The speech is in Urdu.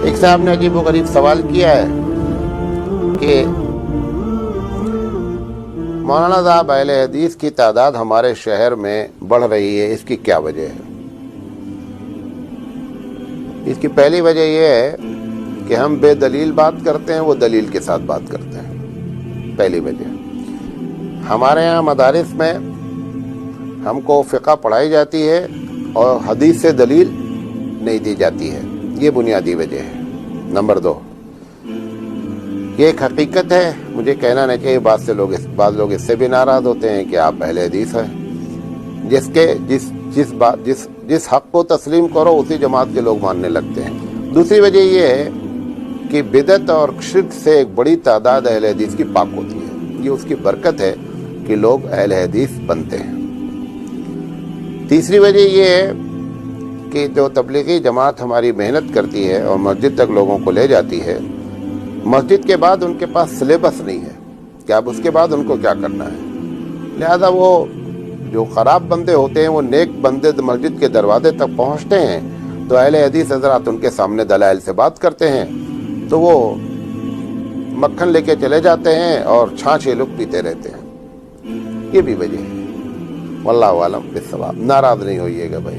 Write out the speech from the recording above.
ایک صاحب نے عجیب و غریب سوال کیا ہے کہ مولانا صاحب اہل حدیث کی تعداد ہمارے شہر میں بڑھ رہی ہے، اس کی کیا وجہ ہے؟ اس کی پہلی وجہ یہ ہے کہ ہم بے دلیل بات کرتے ہیں، وہ دلیل کے ساتھ بات کرتے ہیں۔ پہلی وجہ ہمارے یہاں مدارس میں ہم کو فقہ پڑھائی جاتی ہے اور حدیث سے دلیل نہیں دی جاتی ہے، یہ بنیادی وجہ ہے۔ نمبر 2، یہ ایک حقیقت ہے، مجھے کہنا نہیں چاہیے، بعض لوگ اس سے بھی ناراض ہوتے ہیں کہ آپ اہل حدیث ہیں، جس حق کو تسلیم کرو اسی جماعت کے لوگ ماننے لگتے ہیں۔ دوسری وجہ یہ ہے کہ بدعت اور شرک سے ایک بڑی تعداد اہل حدیث کی پاک ہوتی ہے، یہ اس کی برکت ہے کہ لوگ اہل حدیث بنتے ہیں۔ تیسری وجہ یہ ہے کہ جو تبلیغی جماعت ہماری محنت کرتی ہے اور مسجد تک لوگوں کو لے جاتی ہے، مسجد کے بعد ان کے پاس سلیبس نہیں ہے کہ اب اس کے بعد ان کو کیا کرنا ہے، لہذا وہ جو خراب بندے ہوتے ہیں، وہ نیک بندے مسجد کے دروازے تک پہنچتے ہیں تو اہل حدیث حضرات ان کے سامنے دلائل سے بات کرتے ہیں تو وہ مکھن لے کے چلے جاتے ہیں اور چھاچھ یہ لوگ پیتے رہتے ہیں۔ یہ بھی وجہ ہے، واللہ عالم بالصواب۔ ناراض نہیں ہوئیے گا بھائی۔